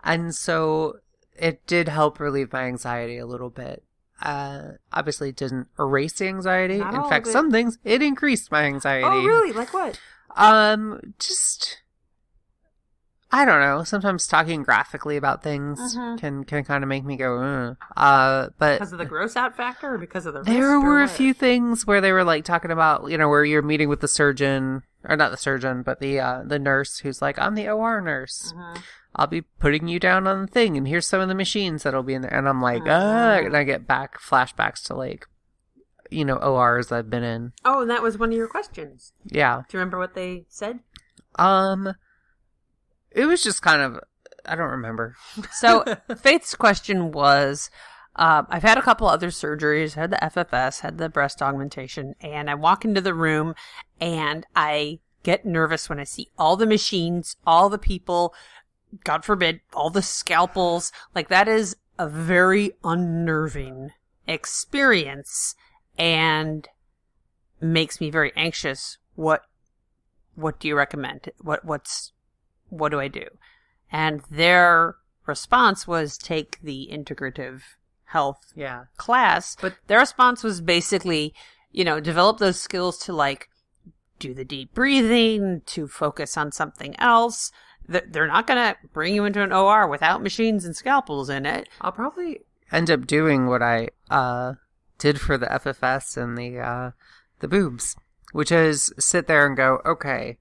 And so it did help relieve my anxiety a little bit. Obviously it didn't erase the anxiety. Not In all fact, of it. some things, it increased my anxiety. Oh, really? Like what? Just, I don't know. Sometimes talking graphically about things can kind of make me go, but Because of the gross out factor or because of the risk there or were a what? few things where they were like talking about, where you're meeting with the surgeon, or not the surgeon, but the nurse who's like, I'm the OR nurse. I'll be putting you down on the thing, and here's some of the machines that'll be in there. And I'm like, and I get flashbacks to like, ORs I've been in. Oh, and that was one of your questions. Yeah. Do you remember what they said? It was just kind of, I don't remember. So Faith's question was, I've had a couple other surgeries, had the FFS, had the breast augmentation, and I walk into the room and I get nervous when I see all the machines, all the people, God forbid, all the scalpels. Like, that is a very unnerving experience and makes me very anxious. What do you recommend? What do I do? And their response was take the integrative health class. But their response was basically, develop those skills to like do the deep breathing, to focus on something else. They're not going to bring you into an OR without machines and scalpels in it. I'll probably end up doing what I did for the FFS and the boobs, which is sit there and go, okay,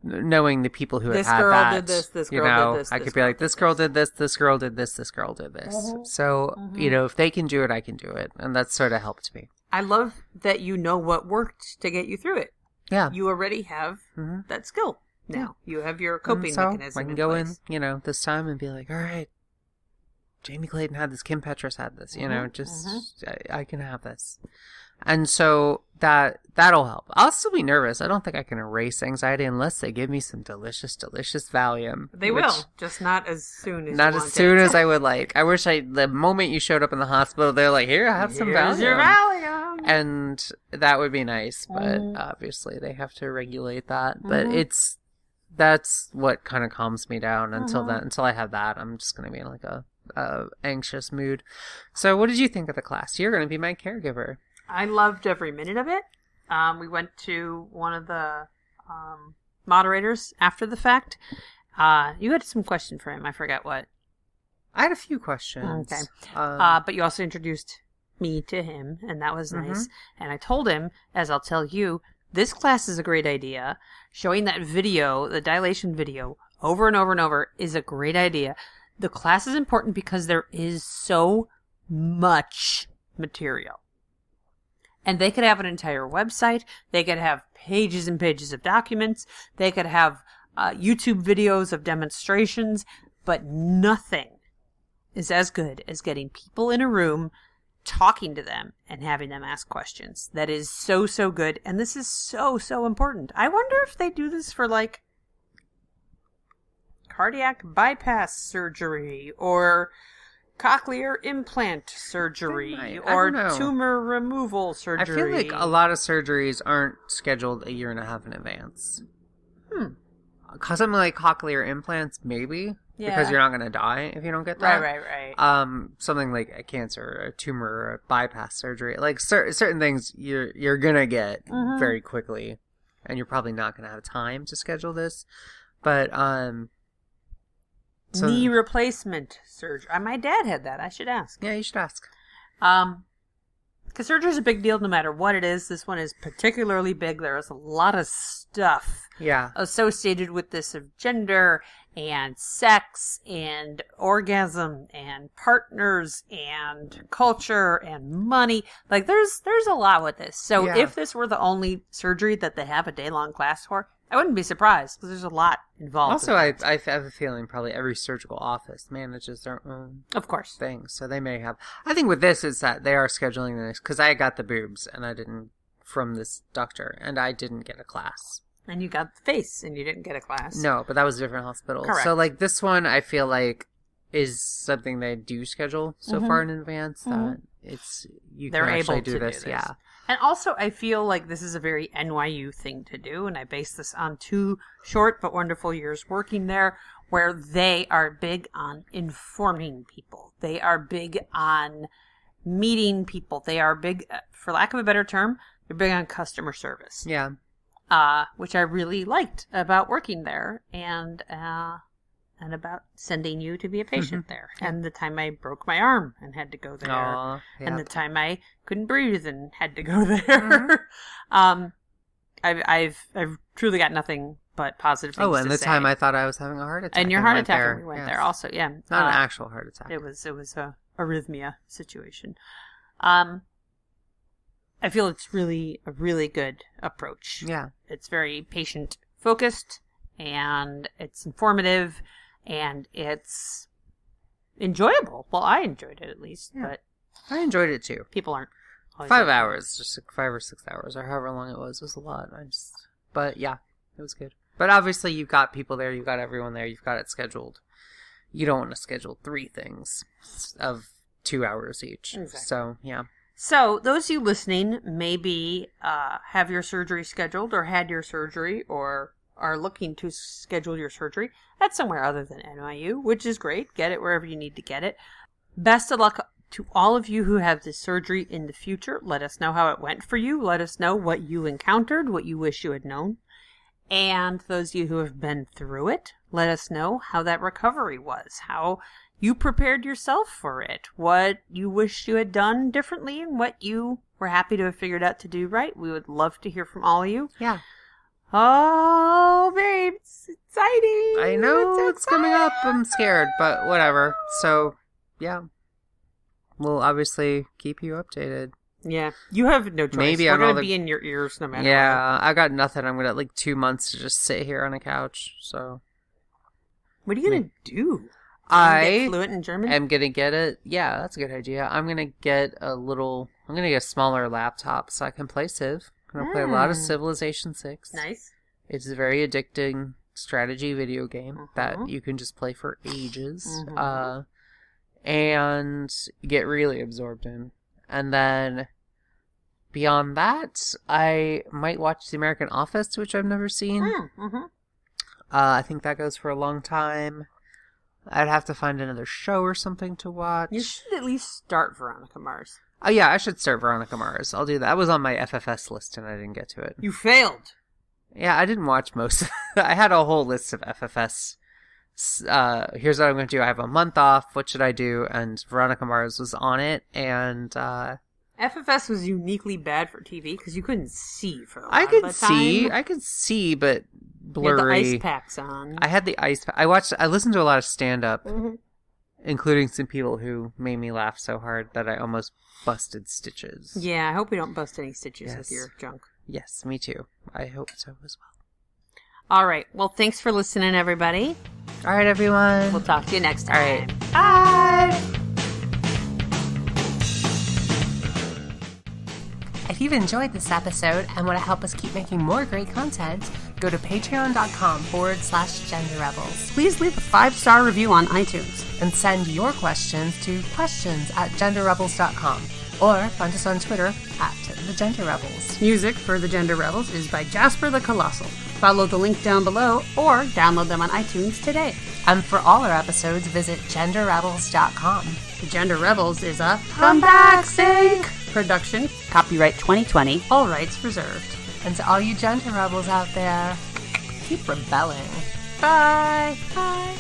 knowing the people who have had girl that, did this girl did this, I this could be girl like, did this girl did this, this girl did this, this girl did this. So, if they can do it, I can do it. And that sort of helped me. I love that you know what worked to get you through it. Yeah. You already have that skill now. You have your coping mechanism I can in go place. in, this time and be like, all right, Jamie Clayton had this, Kim Petras had this, I can have this. And so that'll help. I'll still be nervous. I don't think I can erase anxiety unless they give me some delicious, delicious Valium. They will, just not as soon as Not you as want soon it. as I would like. I wish the moment you showed up in the hospital, they're like, here, have some Valium. Here's your Valium. And that would be nice, but obviously they have to regulate that. But that's what kind of calms me down until I have that. I'm just going to be in like a anxious mood. So what did you think of the class? You're going to be my caregiver. I loved every minute of it. We went to one of the moderators after the fact. You had some question for him. I forgot what. I had a few questions. Okay. But you also introduced me to him, and that was nice. And I told him, as I'll tell you, this class is a great idea. Showing that video, the dilation video, over and over and over is a great idea. The class is important because there is so much material. And they could have an entire website. They could have pages and pages of documents. They could have YouTube videos of demonstrations. But nothing is as good as getting people in a room talking to them and having them ask questions. That is so, so good. And this is so, so important. I wonder if they do this for like cardiac bypass surgery or cochlear implant surgery or tumor removal surgery. I feel like a lot of surgeries aren't scheduled a year and a half in advance. Something like cochlear implants, maybe. Yeah. Because you're not going to die if you don't get that. Right. Something like a cancer, a tumor, or a bypass surgery. Like certain things you're going to get very quickly. And you're probably not going to have time to schedule this. But, knee replacement surgery. My dad had that. I should ask. Yeah, you should ask. Because surgery is a big deal no matter what it is. This one is particularly big. There is a lot of stuff associated with this of gender and sex and orgasm and partners and culture and money. Like there's a lot with this. So if this were the only surgery that they have a day-long class for, I wouldn't be surprised because there's a lot involved. Also, I have a feeling probably every surgical office manages their own things. So they may have... I think with this is that they are scheduling this because I got the boobs and I didn't from this doctor and I didn't get a class. And you got the face and you didn't get a class. No, but that was a different hospital. Correct. So like this one I feel like is something they do schedule so far in advance that they're can actually do this. Yeah. And also, I feel like this is a very NYU thing to do, and I base this on 2 short but wonderful years working there, where they are big on informing people. They are big on meeting people. They are big, for lack of a better term, they're big on customer service. Yeah. Which I really liked about working there, and about sending you to be a patient there. And the time I broke my arm and had to go there. And the time I couldn't breathe and had to go there. I've truly got nothing but positive things to say. Oh, and the time I thought I was having a heart attack. And your heart attack when we went there also, yeah. Not an actual heart attack. It was a arrhythmia situation. I feel it's really a really good approach. Yeah. It's very patient focused and it's informative. And it's enjoyable. Well, I enjoyed it at least, but I enjoyed it too. People aren't. 5 hours, just like 5 or 6 hours, or however long it was a lot. But yeah, it was good. But obviously, you've got people there, you've got everyone there, you've got it scheduled. You don't want to schedule 3 things of 2 hours each. Exactly. So yeah. So those of you listening maybe have your surgery scheduled, or had your surgery, or are looking to schedule your surgery at somewhere other than NYU, which is great. Get it wherever you need to get it. Best of luck to all of you who have this surgery in the future. Let us know how it went for you. Let us know what you encountered, what you wish you had known. And those of you who have been through it, let us know how that recovery was, how you prepared yourself for it, what you wish you had done differently, and what you were happy to have figured out to do right. We would love to hear from all of you. Yeah. Oh, babe, it's exciting. I know it's coming up. I'm scared, but whatever. So, yeah. We'll obviously keep you updated. Yeah. You have no choice. Maybe we're going to be in your ears no matter what. Yeah, I got nothing. I'm going to 2 months to just sit here on a couch, so. What are you going to do? Get fluent in German? I'm going to get it. Yeah, that's a good idea. I'm going to get a smaller laptop so I can play Civ. I'm going to play a lot of Civilization 6. Nice. It's a very addicting strategy video game that you can just play for ages and get really absorbed in. And then beyond that, I might watch The American Office, which I've never seen. I think that goes for a long time. I'd have to find another show or something to watch. You should at least start Veronica Mars. Oh, yeah, I should start Veronica Mars. I'll do that. That was on my FFS list, and I didn't get to it. You failed. Yeah, I didn't watch most of it. I had a whole list of FFS. Here's what I'm going to do. I have a month off. What should I do? And Veronica Mars was on it, and... FFS was uniquely bad for TV, because you couldn't see for a lot I of the time. I could see, but blurry. You had the ice packs on. I had the ice pack. I listened to a lot of stand-up. Including some people who made me laugh so hard that I almost busted stitches. Yeah, I hope we don't bust any stitches with your junk. Yes, me too. I hope so as well. All right. Well, thanks for listening, everybody. All right, everyone. We'll talk to you next time. All right. Bye. If you've enjoyed this episode and want to help us keep making more great content, go to patreon.com/Gender Rebels Please leave a 5-star review on iTunes. and send your questions to questions@genderrebels.com or find us on Twitter @TheGenderRebels. Music for The Gender Rebels is by Jasper the Colossal. Follow the link down below or download them on iTunes today. And for all our episodes, visit genderrebels.com. The Gender Rebels is a Comeback Sync production. Copyright 2020. All rights reserved. And to all you gender rebels out there, keep rebelling. Bye. Bye.